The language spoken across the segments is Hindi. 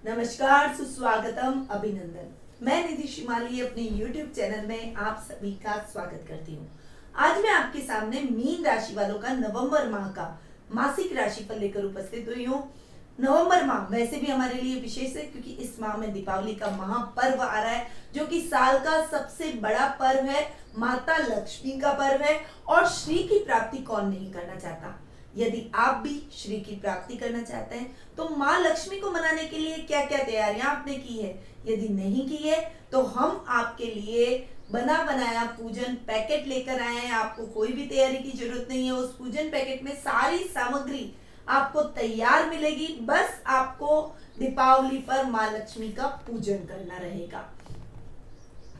नमस्कार, सुस्वागतम, अभिनंदन। मैं निधि शिमाली अपने YouTube चैनल में आप सभी का स्वागत करती हूँ। आज मैं आपके सामने मीन राशि वालों का नवंबर माह का मासिक राशिफल लेकर उपस्थित हुई हूँ। नवंबर माह वैसे भी हमारे लिए विशेष है क्योंकि इस माह में दीपावली का महापर्व आ रहा है, जो कि साल का सबसे बड़ा पर्व है, माता लक्ष्मी का पर्व है। और श्री की प्राप्ति कौन नहीं करना चाहता। यदि आप भी श्री की प्राप्ति करना चाहते हैं तो माँ लक्ष्मी को मनाने के लिए क्या क्या तैयारियां आपने की है, यदि नहीं की है तो हम आपके लिए बना बनाया पूजन पैकेट लेकर आए हैं। आपको कोई भी तैयारी की जरूरत नहीं है। उस पूजन पैकेट में सारी सामग्री आपको तैयार मिलेगी, बस आपको दीपावली पर माँ लक्ष्मी का पूजन करना रहेगा।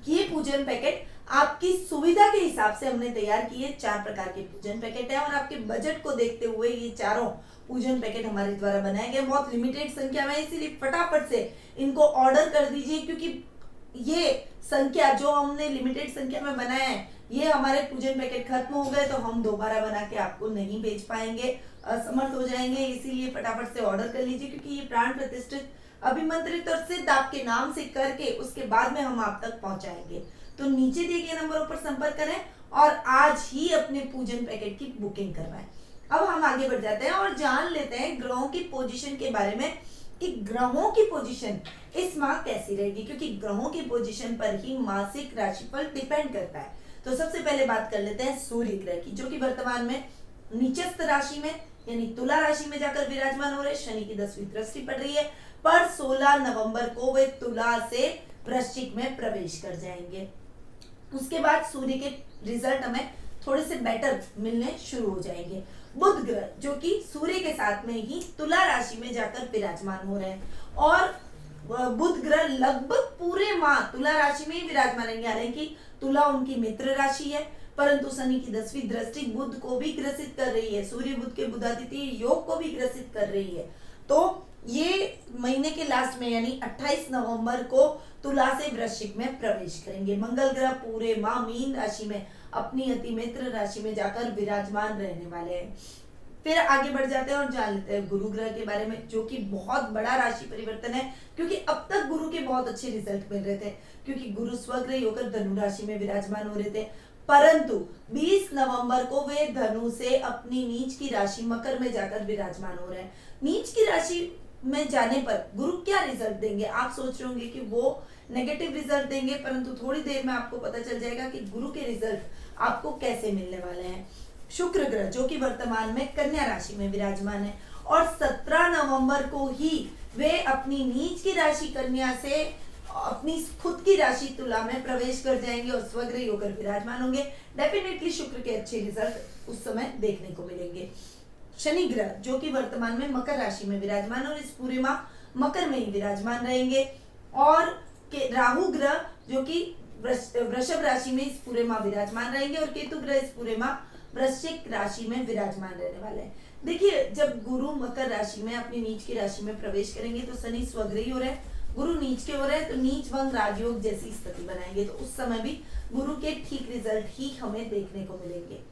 ये पूजन पैकेट आपकी सुविधा के हिसाब से हमने तैयार किए। 4 प्रकार के पूजन पैकेट है और आपके बजट को देखते हुए ये चारों पूजन पैकेट हमारे द्वारा बनाए गए। बहुत लिमिटेड संख्या में, इसीलिए फटाफट से इनको ऑर्डर कर दीजिए, क्योंकि ये संख्या जो हमने लिमिटेड संख्या में बनाया है, ये हमारे पूजन पैकेट खत्म हो गए तो हम दोबारा बना के आपको नहीं भेज पाएंगे, असमर्थ हो जाएंगे। इसीलिए फटाफट से ऑर्डर कर लीजिए, क्योंकि ये प्राण प्रतिष्ठित, अभिमंत्रित और सिद्ध आपके नाम से करके उसके बाद में हम आप तक पहुंचाएंगे। तो नीचे दिए गए नंबरों पर संपर्क करें और आज ही अपने पूजन पैकेट की बुकिंग करवाएं। अब हम आगे बढ़ जाते हैं और जान लेते हैं ग्रहों की पोजीशन के बारे में कि ग्रहों की पोजीशन इस माह कैसी रहेगी, क्योंकि ग्रहों की पोजीशन पर ही मासिक राशिफल डिपेंड करता है। तो सबसे पहले बात कर लेते हैं सूर्य ग्रह की, जो कि वर्तमान में नीचस्थ राशि में यानी तुला राशि में जाकर विराजमान हो रहे। शनि की 10वीं दृष्टि पड़ रही है, पर 16 नवंबर को वे तुला से वृश्चिक में प्रवेश कर जाएंगे। उसके बाद सूर्य के रिजल्ट हमें थोड़े से बेटर मिलने शुरू हो जाएंगे। बुध ग्रह जो कि सूर्य के साथ में ही तुला राशि में जाकर विराजमान हो रहे हैं और बुध ग्रह लगभग पूरे माह तुला राशि में ही विराजमान रहेंगे। हालांकि तुला उनकी मित्र राशि है, परंतु शनि की 10वीं दृष्टि बुध को भी ग्रसित कर रही है, सूर्य बुध के बुधादित्य योग को भी ग्रसित कर रही है। तो ये महीने के लास्ट में यानी 28 नवंबर को तुला से वृश्चिक में प्रवेश करेंगे। मंगल ग्रह पूरे माह मीन राशि में अपनी अति मित्र राशि में जाकर विराजमान रहने वाले हैं। फिर आगे बढ़ जाते हैं और जान लेते हैं गुरु ग्रह के बारे में, जो कि बहुत बड़ा राशि परिवर्तन है, क्योंकि अब तक गुरु के बहुत अच्छे रिजल्ट मिल रहे थे, क्योंकि गुरु स्वग्रही होकर धनु राशि में विराजमान हो रहे थे। परंतु 20 नवंबर को वे धनु से अपनी नीच की राशि मकर में जाकर विराजमान हो रहे हैं। नीच की राशि में जाने पर गुरु क्या रिजल्ट देंगे, आप सोच रहे होंगे कि वो नेगेटिव रिजल्ट देंगे, परंतु थोड़ी देर में आपको पता चल जाएगा कि गुरु के रिजल्ट आपको कैसे मिलने वाले हैं। शुक्र ग्रह जो कि वर्तमान में कन्या राशि में विराजमान है और 17 नवंबर को ही वे अपनी नीच की राशि कन्या से अपनी खुद की राशि तुला में प्रवेश कर जाएंगे और स्वग्रही होकर विराजमान होंगे। डेफिनेटली शुक्र के अच्छे रिजल्ट उस समय देखने को मिलेंगे। शनि ग्रह जो कि वर्तमान में मकर राशि में विराजमान और इस पूरे माह मकर में ही विराजमान रहेंगे और राहु ग्रह जो कि वृषभ राशि में इस पूरे माह विराजमान रहेंगे और केतु ग्रह इस पूरे माह वृश्चिक राशि में विराजमान रहने वाले हैं। देखिए, जब गुरु मकर राशि में अपनी नीच की राशि में प्रवेश करेंगे तो शनि स्वग्रही हो रहे हैं, गुरु नीच के हो रहे हैं, तो नीच भंग राजयोग जैसी स्थिति बनाएंगे, तो उस समय भी गुरु के ठीक रिजल्ट ही हमें देखने को मिलेंगे।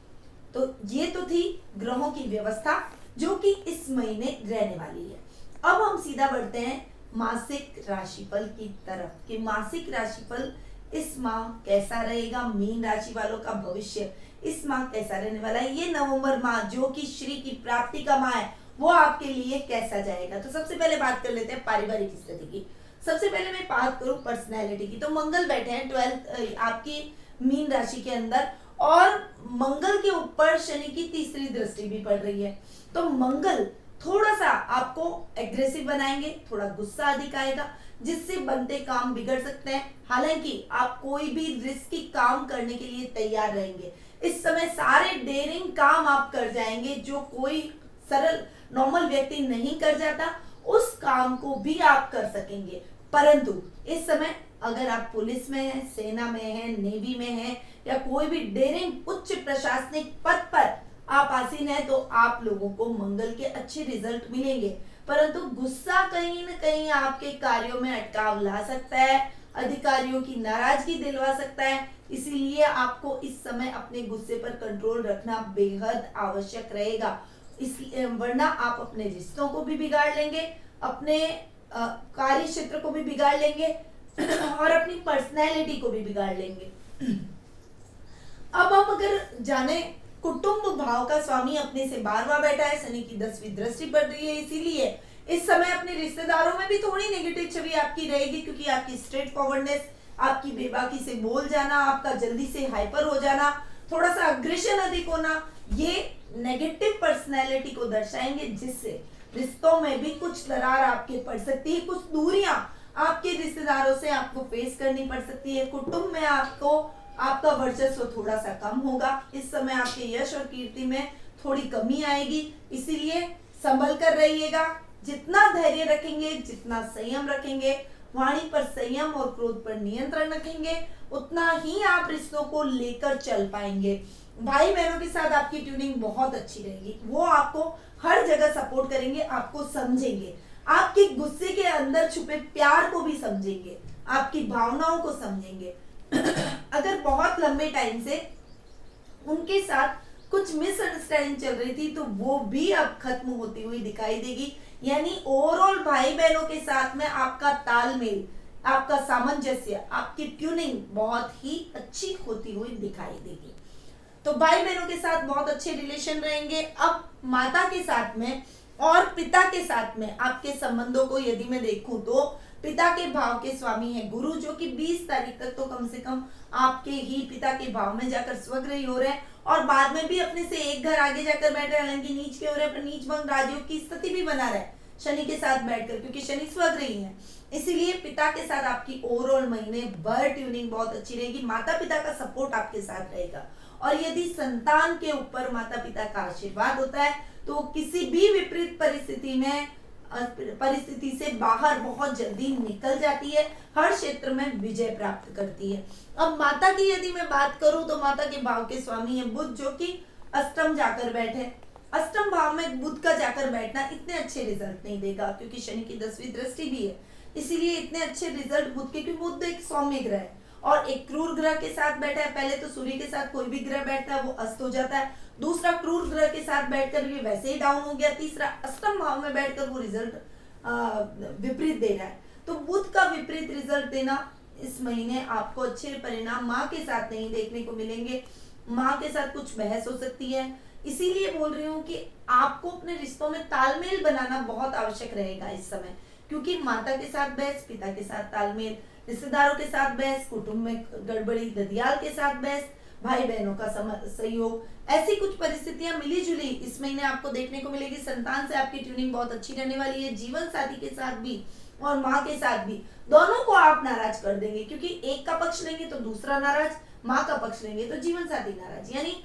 तो ये तो थी ग्रहों की व्यवस्था जो कि इस महीने रहने वाली है। अब हम सीधा बढ़ते हैं मासिक राशिफल की तरफ कि मासिक राशिफल इस माह कैसा रहेगा, मीन राशि वालों का भविष्य इस माह कैसा रहने वाला है। ये नवंबर माह जो कि श्री की प्राप्ति का माह है, वो आपके लिए कैसा जाएगा। तो सबसे पहले बात कर लेते हैं पारिवारिक स्थिति की। सबसे पहले मैं बात करूं पर्सनैलिटी की, तो मंगल बैठे हैं 12 आपकी मीन राशि के अंदर और मंगल के ऊपर शनि की 3री दृष्टि भी पड़ रही है। तो मंगल थोड़ा सा आपको एग्रेसिव बनाएंगे, थोड़ा गुस्सा अधिक आएगा, जिससे बनते काम बिगड़ सकते हैं। हालांकि आप कोई भी रिस्की काम करने के लिए तैयार रहेंगे। इस समय सारे डेयरिंग काम आप कर जाएंगे, जो कोई सरल नॉर्मल व्यक्ति नहीं कर जाता, उस काम को भी आप कर सकेंगे। परंतु इस समय अगर आप पुलिस में हैं, सेना में हैं, नेवी में हैं या कोई भी डेयरिंग उच्च प्रशासनिक पद पर आप आसीन है, तो आप लोगों को मंगल के अच्छे रिजल्ट मिलेंगे। परंतु गुस्सा कहीं न कहीं आपके कार्यों में अटकाव ला सकता है, अधिकारियों की नाराजगी दिलवा सकता है। इसीलिए आपको इस समय अपने गुस्से पर कंट्रोल रखना बेहद आवश्यक रहेगा, इसलिए वरना आप अपने रिश्तों को भी बिगाड़ लेंगे, अपने कार्य क्षेत्र को भी बिगाड़ लेंगे और अपनी पर्सनैलिटी को भी बिगाड़ लेंगे। अब हम अगर जाने, कुटुंब भाव का स्वामी अपने से 12वां बैठा है, शनि की 10वीं दृष्टि पड़ रही है, इसीलिए इस समय अपने रिश्तेदारों में भी थोड़ी नेगेटिव छवि आपकी रहेगी, क्योंकि आपकी स्ट्रेट फॉरवर्डनेस, आपकी बेबाकी से बोल जाना, आपका जल्दी से हाइपर हो जाना, थोड़ा सा अग्रेशन अधिक होना, ये नेगेटिव पर्सनैलिटी को दर्शाएंगे, जिससे रिश्तों में भी कुछ दरार आपके पड़ सकती है, कुछ दूरियां आपके रिश्तेदारों से आपको फेस करनी पड़ सकती है। कुटुंब में आपको आपका वर्चस्व थोड़ा सा कम होगा, इस समय आपके यश और कीर्ति में थोड़ी कमी आएगी, इसीलिए संभल कर रहिएगा। जितना धैर्य रखेंगे, जितना संयम रखेंगे, वाणी पर संयम और क्रोध पर नियंत्रण रखेंगे, उतना ही आप रिश्तों को लेकर चल पाएंगे। भाई बहनों के साथ आपकी ट्यूनिंग बहुत अच्छी रहेगी, वो आपको हर जगह सपोर्ट करेंगे, आपको समझेंगे, आपके गुस्से के अंदर छुपे प्यार को भी समझेंगे, आपकी भावनाओं को समझेंगे। अगर बहुत लंबे टाइम से उनके साथ कुछ मिसअंडरस्टैंडिंग चल रही थी, तो वो भी अब खत्म होती हुई दिखाई देगी। यानी ओवरऑल भाई बहनों के साथ में आपका तालमेल, आपका सामंजस्य, आपकी ट्यूनिंग बहुत ही अच्छी होती हुई दिखाई देगी। तो भाई बहनों के साथ बहुत अच्छे रिलेशन रहेंगे। अब माता के साथ में और पिता के साथ में आपके संबंधों को यदि मैं देखूं, तो पिता के भाव के स्वामी है गुरु, जो कि 20 तारीख तक तो कम से कम आपके ही पिता के भाव में जाकर स्वग्रही हो रहे हैं, और बाद में भी अपने से एक घर आगे जाकर बैठ रहे हैं, हालांकि नीच के हो रहे हैं, पर नीच भंग राजयोग की स्थिति भी बना रहे शनि के साथ बैठकर, क्योंकि शनि स्वग्रही है। इसीलिए पिता के साथ आपकी ओवरऑल महीने भर ट्यूनिंग बहुत अच्छी रहेगी, माता पिता का सपोर्ट आपके साथ रहेगा। और यदि संतान के ऊपर माता पिता का आशीर्वाद होता है, तो किसी भी विपरीत परिस्थिति से बाहर बहुत जल्दी निकल जाती है, हर क्षेत्र में विजय प्राप्त करती है। अब माता की यदि मैं बात करूं, तो माता के भाव के स्वामी है बुध, जो कि अष्टम जाकर बैठे। अष्टम भाव में बुध का जाकर बैठना इतने अच्छे रिजल्ट नहीं देगा, क्योंकि शनि की 10वीं दृष्टि भी है, इसीलिए इतने अच्छे रिजल्ट बुध के, क्योंकि बुध एक सौम्य ग्रह है और एक क्रूर ग्रह के साथ बैठा है। पहले तो सूर्य के साथ कोई भी ग्रह बैठता है वो अस्त हो जाता है, दूसरा क्रूर ग्रह के साथ बैठकर भी वैसे ही डाउन हो गया, तीसरा अष्टम भाव में बैठकर वो रिजल्ट विपरीत दे रहा है। तो बुध का विपरीत रिजल्ट देना, इस महीने आपको अच्छे परिणाम माँ के साथ नहीं देखने को मिलेंगे, माँ के साथ कुछ बहस हो सकती है। इसीलिए बोल रही हूँ कि आपको अपने रिश्तों में तालमेल बनाना बहुत आवश्यक रहेगा इस समय, क्योंकि माता के साथ बहस, पिता के साथ तालमेल, रिश्तेदारों के साथ बहस, कुटुंब में गड़बड़ी, ददियाल के साथ बहस, भाई बहनों का सहयोग, ऐसी कुछ परिस्थितियां मिली जुली इस महीने आपको देखने को मिलेगी। संतान से आपकी ट्यूनिंग बहुत अच्छी रहने वाली है, जीवन साथी के साथ भी और माँ के साथ भी, दोनों को आप नाराज कर देंगे, क्योंकि एक का पक्ष लेंगे तो दूसरा नाराज, माँ का पक्ष लेंगे तो जीवन साथी नाराज, यानी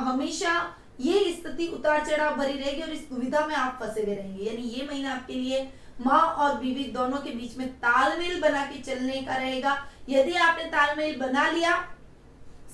हमेशा ये स्थिति उतार चढ़ाव भरी रहेगी और इस दुविधा में आप फंसे हुए रहेंगे। यानी ये महीना आपके लिए माँ और बीवी दोनों के बीच में तालमेल बना के चलने का रहेगा। यदि आपने तालमेल बना लिया,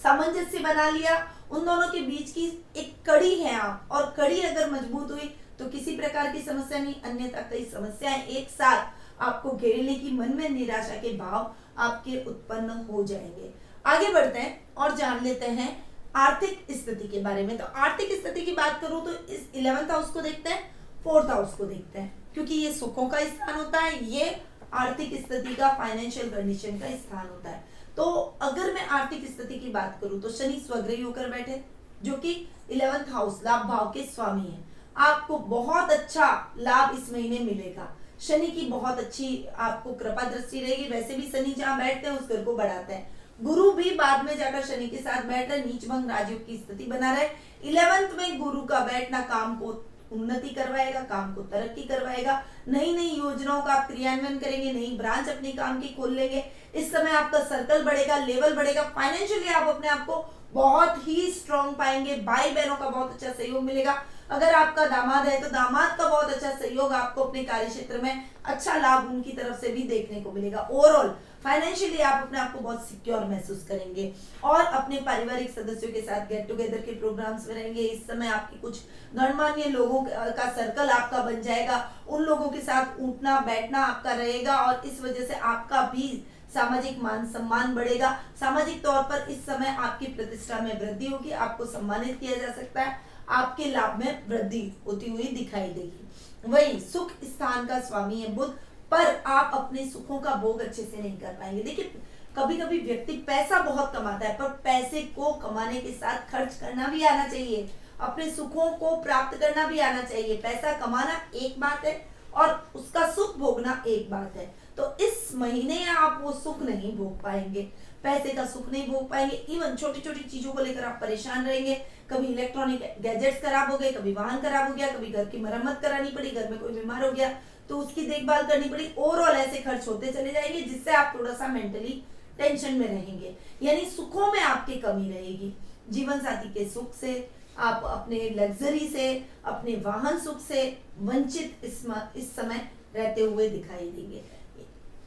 सामंजस्य बना लिया, उन दोनों के बीच की एक कड़ी है आप, और कड़ी अगर मजबूत हुई तो किसी प्रकार की समस्या नहीं, अन्यथा कई समस्याएं एक साथ आपको घेरने की मन में निराशा के भाव आपके उत्पन्न हो जाएंगे। आगे बढ़ते हैं और जान लेते हैं आर्थिक स्थिति के बारे में। तो आर्थिक स्थिति की बात करूं तो इस 11th हाउस को देखते हैं, 4th हाउस को देखते हैं, क्योंकि ये सुखों का स्थान होता है, ये आर्थिक स्थिति का, फाइनेंशियल कंडीशन का स्थान होता है। तो अगर मैं आर्थिक स्थिति की बात करूं तो शनि स्वग्रही होकर बैठे, जो कि 11th हाउस लाभ भाव के स्वामी है। आपको बहुत अच्छा लाभ इस महीने मिलेगा, शनि की बहुत अच्छी आपको कृपा दृष्टि रहेगी। वैसे भी शनि जहां बैठते हैं उस घर को बढ़ाते हैं, गुरु भी बाद में जाकर शनि के साथ बैठ रहे, नीच भंग राजयोग की स्थिति बना रहे। 11th में गुरु का बैठना काम को उन्नति करवाएगा, काम को तरक्की करवाएगा, नई नई योजनाओं का आप क्रियान्वयन करेंगे, नई ब्रांच अपनी काम की खोल लेंगे। इस समय आपका सर्कल बढ़ेगा, लेवल बढ़ेगा, फाइनेंशियली आप अपने आप को बहुत ही स्ट्रॉन्ग पाएंगे। भाई बहनों का बहुत अच्छा सहयोग मिलेगा। अगर आपका दामाद है तो दामाद का बहुत अच्छा सहयोग, आपको अपने कार्य क्षेत्र में अच्छा लाभ उनकी तरफ से भी देखने को मिलेगा। ओवरऑल फाइनेंशियली आप अपने आप को बहुत सिक्योर महसूस करेंगे और अपने पारिवारिक सदस्यों के साथ गेट टुगेदर के प्रोग्राम्स में रहेंगे। इस समय आपकी कुछ गणमान्य लोगों का सर्कल आपका बन जाएगा, उन लोगों के साथ उठना बैठना आपका रहेगा और इस वजह से आपका भी सामाजिक मान सम्मान बढ़ेगा। सामाजिक तौर पर इस समय आपकी प्रतिष्ठा में वृद्धि होगी, आपको सम्मानित किया जा सकता है, आपके लाभ में वृद्धि होती हुई दिखाई देगी। वही सुख स्थान का स्वामी है बुध, पर आप अपने सुखों का भोग अच्छे से नहीं कर पाएंगे। देखिए, कभी कभी व्यक्ति पैसा बहुत कमाता है, पर पैसे को कमाने के साथ खर्च करना भी आना चाहिए, अपने सुखों को प्राप्त करना भी आना चाहिए। पैसा कमाना एक बात है और उसका सुख भोगना एक बात है। तो इस महीने आप वो सुख नहीं भोग पाएंगे, पैसे का सुख नहीं भोग पाएंगे। इवन छोटी छोटी चीजों को लेकर आप परेशान रहेंगे। कभी इलेक्ट्रॉनिक गैजेट्स खराब हो गए, कभी वाहन खराब हो गया, कभी घर की मरम्मत करानी पड़ी, घर में कोई बीमार हो गया तो उसकी देखभाल करनी पड़ी। ओवरऑल ऐसे खर्च होते चले जाएंगे जिससे आप थोड़ा सा मेंटली टेंशन में रहेंगे, यानी सुखों में आपकी कमी रहेगी। जीवन साथी के सुख से, आप अपने लग्जरी से, अपने वाहन सुख से वंचित इस समय रहते हुए दिखाई देंगे।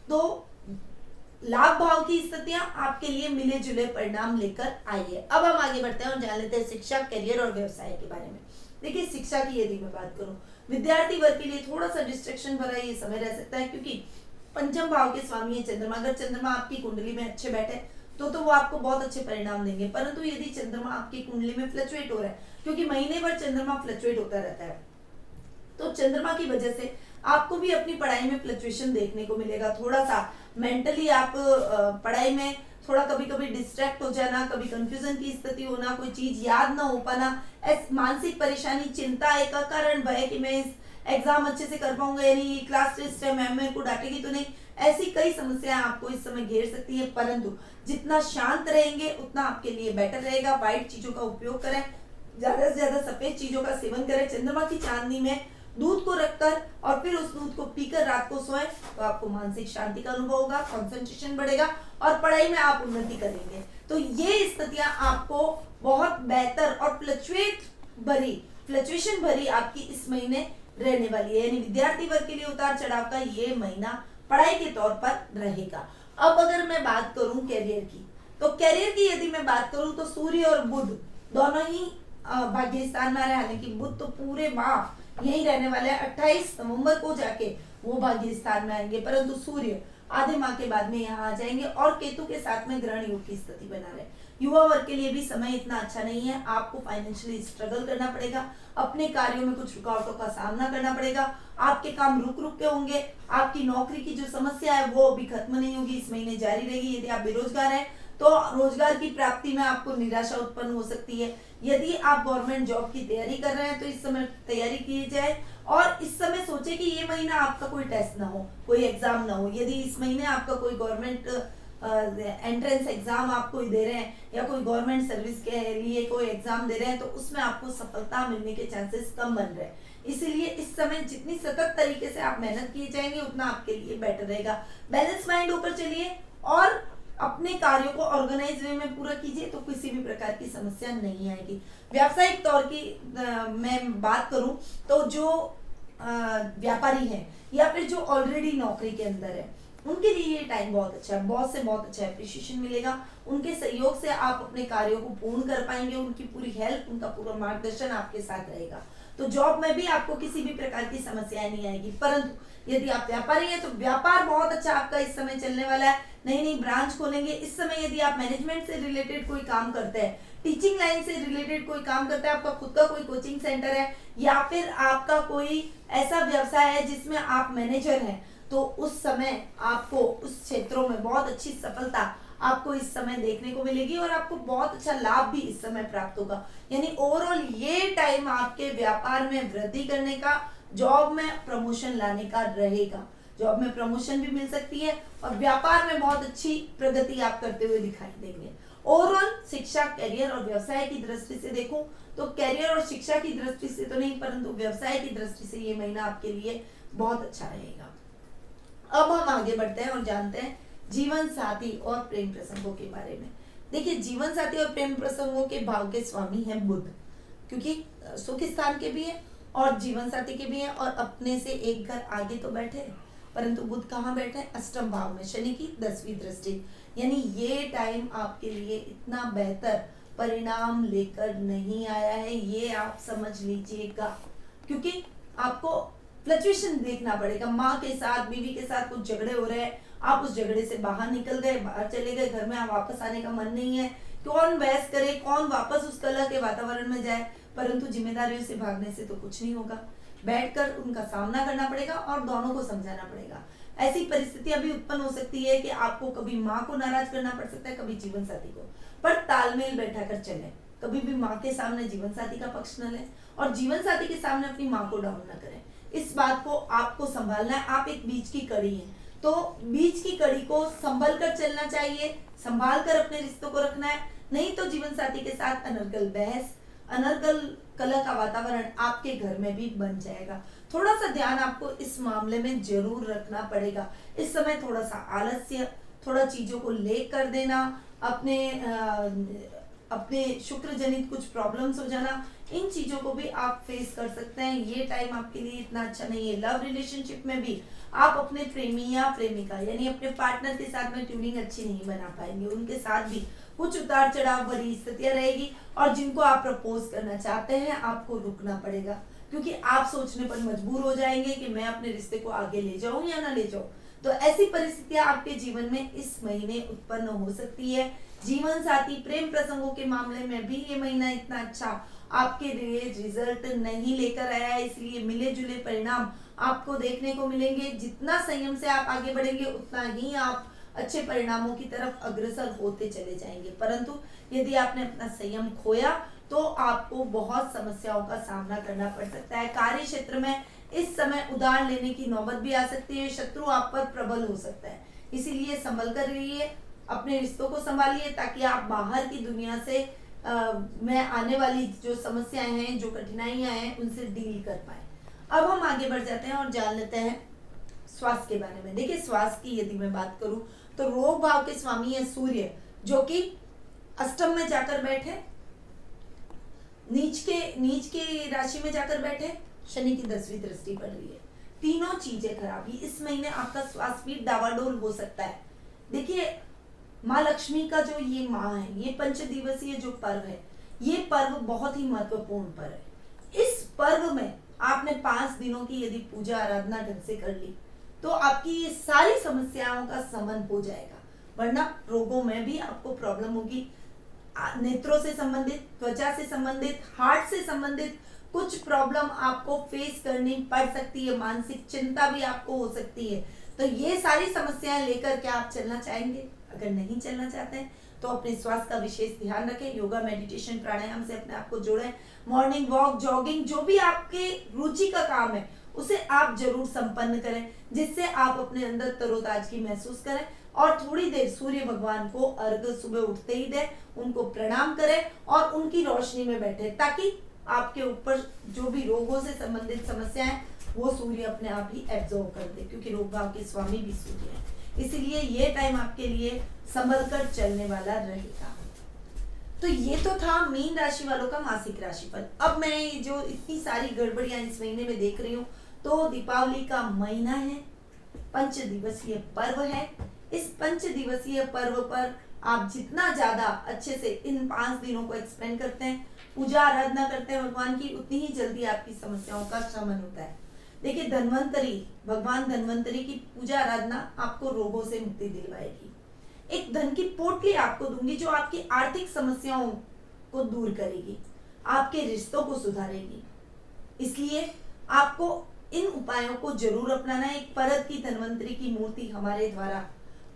तो लाभ भाव की स्थितियां आपके लिए मिले जुले परिणाम लेकर आई है। अब हम आगे बढ़ते हैं और जान लेते हैं शिक्षा, करियर और व्यवसाय के बारे में। देखिए, शिक्षा की यदि मैं बात करूं, विद्यार्थी वर्ग के लिए थोड़ा सा डिस्ट्रैक्शन भरा ये समय रह सकता है, क्योंकि पंचम भाव के स्वामी है चंद्रमा। अगर चंद्रमा आपकी कुंडली में अच्छे बैठे तो वो आपको बहुत अच्छे परिणाम देंगे। परंतु यदि चंद्रमा आपकी कुंडली में फ्लक्चुएट हो रहा है, क्योंकि महीने भर चंद्रमा फ्लक्चुएट होता रहता है, तो चंद्रमा की वजह से आपको भी अपनी पढ़ाई में फ्लक्चुएशन देखने को मिलेगा। थोड़ा सा मेंटली आप पढ़ाई में थोड़ा कभी कभी डिस्ट्रैक्ट हो जाना, कभी कंफ्यूजन की स्थिति होना, कोई चीज याद ना हो पाना, मानसिक परेशानी, चिंता, एक कारण भय कि मैं इस एग्जाम अच्छे से कर पाऊंगा, यानी क्लास टेस्ट है, मैम मेरे को डांटेगी तो नहीं, ऐसी कई समस्याएं आपको इस समय घेर सकती है। परंतु जितना शांत रहेंगे उतना आपके लिए बेटर रहेगा। व्हाइट चीजों का उपयोग करें, ज्यादा से ज्यादा सफेद चीजों का सेवन करें। चंद्रमा की चांदनी में दूध को रखकर और फिर उस दूध को पीकर रात को सोएं तो आपको मानसिक शांति का अनुभव होगा, कंसंट्रेशन बढ़ेगा और पढ़ाई में आप उन्नति करेंगे। तो ये स्थितियां आपको बहुत बेहतर और फ्लक्चुएशन भरी आपकी इस महीने रहने वाली है। यानी विद्यार्थी वर्ग के लिए उतार चढ़ाव का ये महीना पढ़ाई के तौर पर रहेगा। अब अगर मैं बात करूं करियर की, तो करियर की यदि मैं बात करूं तो सूर्य और बुध दोनों ही भाग्य स्थान में आ रहे हैं। हालांकि बुध तो पूरे माह यही रहने वाले हैं, 28 नवंबर को जाके वो भाग्य स्थान में आएंगे, परंतु सूर्य आधे माह के बाद में यहाँ आ जाएंगे और केतु के साथ में ग्रहण योग की स्थिति बना रहे। युवा वर्ग के लिए भी समय इतना अच्छा नहीं है, आपको फाइनेंशियली स्ट्रगल करना पड़ेगा, अपने कार्यों में कुछ रुकावटों का सामना करना पड़ेगा, आपके काम रुक रुक के होंगे, आपकी नौकरी की जो समस्या है वो अभी खत्म नहीं होगी, इस महीने जारी रहेगी। यदि आप बेरोजगार हैं तो रोजगार की प्राप्ति में आपको निराशा उत्पन्न हो सकती है। यदि आप गवर्नमेंट जॉब की तैयारी कर रहे हैं तो इस समय तैयारी की जाए और इस समय सोचे कि ये महीना आपका कोई टेस्ट ना हो, कोई एग्जाम ना हो। यदि इस महीने आपका कोई गवर्नमेंट एंट्रेंस एग्जाम आप कोई दे रहे हैं या कोई गवर्नमेंट सर्विस के लिए कोई एग्जाम दे रहे हैं तो उसमें आपको सफलता मिलने के चांसेस कम बन रहे हैं। इसीलिए इस समय जितनी सतत तरीके से आप मेहनत किए जाएंगे उतना आपके लिए बेटर रहेगा। बैलेंस माइंड होकर चलिए और अपने कार्यों को ऑर्गेनाइज वे में पूरा कीजिए तो किसी भी प्रकार की समस्या नहीं आएगी। व्यावसायिक तौर की मैं बात करूं तो जो व्यापारी हैं या फिर जो ऑलरेडी नौकरी के अंदर है उनके लिए ये टाइम बहुत अच्छा है। बॉस से बहुत अच्छा एप्रिशिएशन मिलेगा, उनके सहयोग से आप अपने कार्यों को पूर्ण कर पाएंगे, उनकी पूरी हेल्प, उनका पूरा मार्गदर्शन आपके साथ रहेगा। तो जॉब में भी आपको किसी भी प्रकार की समस्याएं नहीं आएगी। परंतु यदि आप व्यापारी हैं तो व्यापार बहुत अच्छा आपका इस समय चलने वाला है, नई नई ब्रांच खोलेंगे। इस समय यदि आप मैनेजमेंट से रिलेटेड कोई काम करते हैं, टीचिंग लाइन से रिलेटेड कोई काम करते हैं, आपका खुद का कोई कोचिंग सेंटर है या फिर आपका कोई ऐसा व्यवसाय है जिसमें आप मैनेजर हैं, तो उस समय आपको उस क्षेत्रों में बहुत अच्छी सफलता आपको इस समय देखने को मिलेगी और आपको बहुत अच्छा लाभ भी इस समय प्राप्त होगा। यानी ओवरऑल ये टाइम आपके व्यापार में वृद्धि करने का, जॉब में प्रमोशन लाने का रहेगा। जॉब में प्रमोशन भी मिल सकती है और व्यापार में बहुत अच्छी प्रगति आप करते हुए दिखाई देंगे। ओवरऑल शिक्षा, करियर और व्यवसाय की दृष्टि से देखूं तो करियर और शिक्षा की दृष्टि से तो नहीं परंतु व्यवसाय की दृष्टि से ये महीना आपके लिए बहुत अच्छा रहेगा। अब हम आगे बढ़ते हैं और जानते हैं जीवन साथी और प्रेम प्रसंगों के बारे में। देखिए, जीवन साथी और प्रेम प्रसंगों के भाव के स्वामी हैं बुध, क्योंकि सुख स्थान के भी है और जीवन साथी के भी है और अपने से एक घर आगे तो बैठे हैं, परंतु बुध कहाँ बैठे हैं? अष्टम भाव में, शनि की 10वीं दृष्टि। यानी ये टाइम आपके लिए इतना बेहतर परिणाम लेकर नहीं आया है, ये आप समझ लीजिएगा, क्योंकि आपको फ्लक्चुएशन देखना पड़ेगा। माँ के साथ, बीवी के साथ कुछ झगड़े हो रहे हैं, आप उस झगड़े से बाहर निकल गए, बाहर चले गए, घर में आप वापस आने का मन नहीं है, कौन बहस करे, कौन वापस उस कलह के वातावरण में जाए, परंतु जिम्मेदारियों से भागने से तो कुछ नहीं होगा। बैठकर उनका सामना करना पड़ेगा और दोनों को समझाना पड़ेगा। ऐसी परिस्थितियां भी उत्पन्न हो सकती है कि आपको कभी माँ को नाराज करना पड़ सकता है, कभी जीवन साथी को, पर तालमेल बैठा कर चले। कभी भी माँ के सामने जीवन साथी का पक्ष न लें और जीवन साथी के सामने अपनी माँ को डाउन न करें। इस बात को आपको संभालना है। आप एक बीच की कड़ी हैं, तो बीच की कड़ी को संभल कर चलना चाहिए, संभाल कर अपने रिश्तों को रखना है। नहीं तो जीवन साथी के साथ अनर्गल बहस, अनर्गल कलह का वातावरण आपके घर में भी बन जाएगा। थोड़ा सा ध्यान आपको इस मामले में जरूर रखना पड़ेगा। इस समय थोड़ा सा आलस्य, थोड़ा चीजों को लेट कर देना, अपने शुक्र जनित कुछ प्रॉब्लम्स हो जाना, इन चीजों को भी आप फेस कर सकते हैं। ये टाइम आपके लिए इतना अच्छा नहीं है। लव रिलेशनशिप में भी आप अपने प्रेमी या प्रेमिका यानी अपने पार्टनर के साथ में ट्यूनिंग अच्छी नहीं बना पाएंगे। उनके साथ भी कुछ उतार चढ़ाव भरी स्थितियां रहेगी और जिनको आप प्रपोज करना चाहते हैं आपको रुकना पड़ेगा, क्योंकि आप सोचने पर मजबूर हो जाएंगे कि मैं अपने रिश्ते को आगे ले जाऊं या ना ले जाऊं। तो ऐसी परिस्थितियां आपके जीवन में इस महीने उत्पन्न हो सकती है। जीवन साथी प्रेम प्रसंगों के मामले में भी ये महीना इतना अच्छा आपके लिए रिजल्ट नहीं लेकर आया है, इसलिए मिले जुले परिणाम आपको देखने को मिलेंगे। जितना संयम से आप आगे बढ़ेंगे उतना ही आप अच्छे परिणामों की तरफ अग्रसर होते चले जाएंगे। परंतु यदि आपने अपना संयम खोया तो आपको बहुत समस्याओं का सामना करना पड़ सकता है। कार्य क्षेत्र में इस समय उधार लेने की नौबत भी आ सकती है। शत्रु आप पर प्रबल हो सकता है, इसीलिए संभल कर रहिए, अपने रिश्तों को संभालिए ताकि आप बाहर की दुनिया से में आने वाली जो समस्याएं हैं, जो कठिनाइयां हैं, उनसे डील कर पाए। अब हम आगे बढ़ जाते हैं और जान लेते हैं स्वास्थ्य के बारे में। देखिए, स्वास्थ्य की यदि मैं बात करूं तो रोग भाव के स्वामी है सूर्य, जो कि अष्टम में जाकर बैठे, नीच के राशि में जाकर बैठे, शनि की 10वीं दृष्टि पड़ रही है। तीनों चीजें खराब। इस महीने आपका स्वास्थ्य भी डावाडोल हो सकता है। देखिए, माँ लक्ष्मी का जो ये माह है, ये 5 दिवसीय जो पर्व है, ये पर्व बहुत ही महत्वपूर्ण पर्व है। इस पर्व में आपने 5 दिनों की यदि पूजा आराधना ढंग से कर ली तो आपकी ये सारी समस्याओं का शमन हो जाएगा। वरना रोगों में भी आपको प्रॉब्लम होगी। नेत्रों से संबंधित, त्वचा से संबंधित, हार्ट से संबंधित कुछ प्रॉब्लम आपको फेस करनी पड़ सकती है। मानसिक चिंता भी आपको हो सकती है। तो ये सारी समस्याएं लेकर क्या आप चलना चाहेंगे? अगर नहीं चलना चाहते हैं तो अपने स्वास्थ्य का विशेष ध्यान रखें। योगा, मेडिटेशन, प्राणायाम से अपने आप को जोड़ें। मॉर्निंग वॉक, जॉगिंग, जो भी आपके रुचि का काम है उसे आप जरूर संपन्न करें, जिससे आप अपने अंदर तरोताजगी महसूस करें। और थोड़ी देर सूर्य भगवान को अर्घ्य सुबह उठते ही दें, उनको प्रणाम करें और उनकी रोशनी में बैठे, ताकि आपके ऊपर जो भी रोगों से संबंधित समस्याएं वो सूर्य अपने आप ही एब्जॉर्व कर दे, क्योंकि रोग भाव के स्वामी भी सूर्य है। इसीलिए ये टाइम आपके लिए संभल कर चलने वाला रहेगा। तो ये तो था मीन राशि वालों का मासिक राशिफल। अब मैं जो इतनी सारी गड़बड़ियां इस महीने में देख रही हूँ, तो दीपावली का महीना है, 5 दिवसीय पर्व है। इस 5 दिवसीय पर्व पर आप जितना ज्यादा अच्छे से इन 5 दिनों को एक्सपेंड करते हैं, पूजा आराधना करते हैं भगवान की, उतनी ही जल्दी आपकी समस्याओं का शमन होता है। देखिए, भगवान धन्वंतरी की पूजा आराधना आपको रोगों से मुक्ति दिलवाएगी। एक धन की पोटली आपको दूंगी जो आपकी आर्थिक समस्याओं को दूर करेगी, आपके रिश्तों को सुधारेगी। इसलिए आपको इन उपायों को जरूर अपनाना है। एक परत की धन्वंतरी की मूर्ति हमारे द्वारा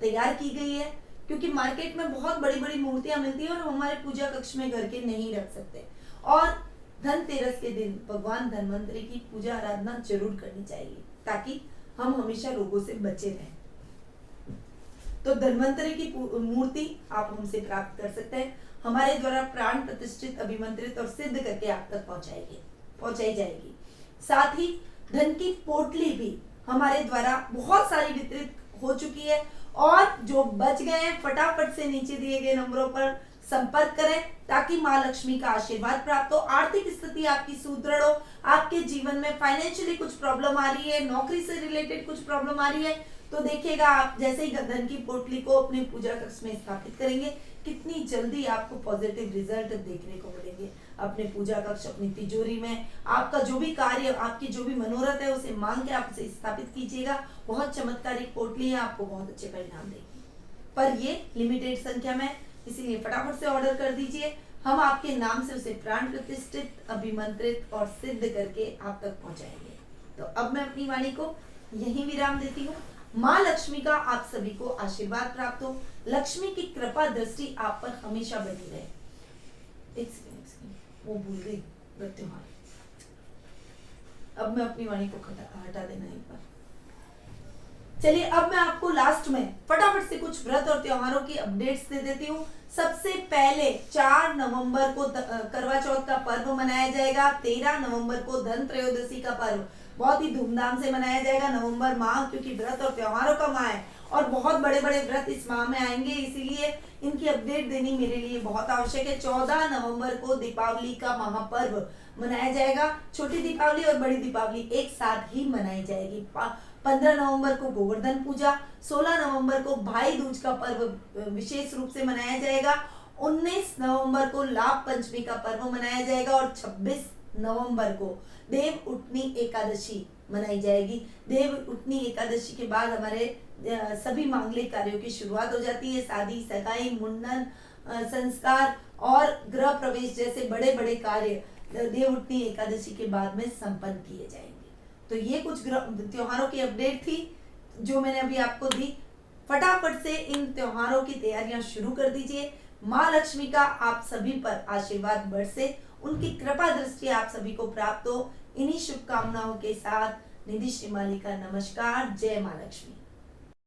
तैयार की गई है, क्योंकि मार्केट में बहुत बड़ी बड़ी मूर्तियां मिलती है और हमारे पूजा कक्ष में घर के नहीं रख सकते। और धनतेरस के दिन भगवान धन्वंतरी की पूजा आराधना जरूर करनी चाहिए, ताकि हम हमेशा रोगों से बचे रहें। तो धन्वंतरी की मूर्ति आप हमसे प्राप्त कर सकते हैं। हमारे द्वारा प्राण प्रतिष्ठित, अभिमंत्रित और सिद्ध करके आप तक पहुंचाई जाएगी। साथ ही धन की पोटली भी हमारे द्वारा बहुत सारी वितरित हो चुकी है, और जो बच गए हैं फटाफट से नीचे दिए गए नंबरों पर संपर्क करें, ताकि माँ लक्ष्मी का आशीर्वाद प्राप्त हो, आर्थिक स्थिति आपकी सुदृढ़ हो, आपके जीवन में फाइनेंशियली कुछ प्रॉब्लम आ रही है, नौकरी से रिलेटेड कुछ प्रॉब्लम आ रही है, तो देखिएगा आप जैसे ही धन की पोटली को अपने पूजा कक्ष में स्थापित करेंगे, कितनी जल्दी आपको पॉजिटिव रिजल्ट देखने को मिलेंगे। अपने पूजा कक्ष, अपनी तिजोरी में आपका जो भी कार्य, आपकी जो भी मनोरथ है, उसे मांग के आप उसे स्थापित कीजिएगा। बहुत चमत्कारिक पोटली है, आपको बहुत अच्छे परिणाम देगी। पर ये लिमिटेड संख्या में, इसीलिए फटाफट से ऑर्डर कर दीजिए। हम आपके नाम से उसे प्राण प्रतिष्ठित, अभिमंत्रित और सिद्ध करके आप तक पहुंचाएंगे। तो अब मैं अपनी वाणी को यहीं विराम देती हूँ। माँ लक्ष्मी का आप सभी को आशीर्वाद प्राप्त हो, लक्ष्मी की कृपा दृष्टि आप पर हमेशा बनी रहे। एक सेकंड, वो भूल गई व्रत त्योहार। अब मैं अपनी वाणी को हटा देना एक बार। चलिए अब मैं आपको लास्ट में फटाफट से कुछ व्रत और त्योहारों की अपडेट्स दे देती हूँ। सबसे पहले 4 नवंबर को करवा चौथ का पर्व मनाया जाएगा। 13 नवंबर को धन त्रयोदशी का पर्व बहुत ही धूमधाम से मनाया जाएगा। नवंबर माह क्योंकि व्रत और त्योहारों का माह है और बहुत बड़े बड़े व्रत इस माह में आएंगे, इसीलिए इनकी अपडेट देनी मेरे लिए बहुत आवश्यक है। 14 नवंबर को दीपावली का महापर्व मनाया जाएगा। छोटी दीपावली और बड़ी दीपावली एक साथ ही मनाई जाएगी। 15 नवंबर को गोवर्धन पूजा, 16 नवंबर को भाई दूज का पर्व विशेष रूप से मनाया जाएगा। 19 नवंबर को लाभ पंचमी का पर्व मनाया जाएगा और 26 नवंबर को देव उठनी एकादशी मनाई जाएगी। देव उठनी एकादशी के बाद हमारे सभी मांगलिक कार्यों की शुरुआत हो जाती है। शादी, सगाई, मुंडन, संस्कार और गृह प्रवेश जैसे बड़े बड़े कार्य देव उठनी एकादशी के बाद में संपन्न किए जाएंगे। तो ये कुछ त्योहारों की अपडेट थी जो मैंने अभी आपको दी। फटाफट से इन त्योहारों की तैयारियां शुरू कर दीजिए। माँ लक्ष्मी का आप सभी पर आशीर्वाद बरसे, उनकी कृपा दृष्टि आप सभी को प्राप्त हो। इन्हीं शुभकामनाओं के साथ निधि श्रीमाली का नमस्कार। जय माँ लक्ष्मी।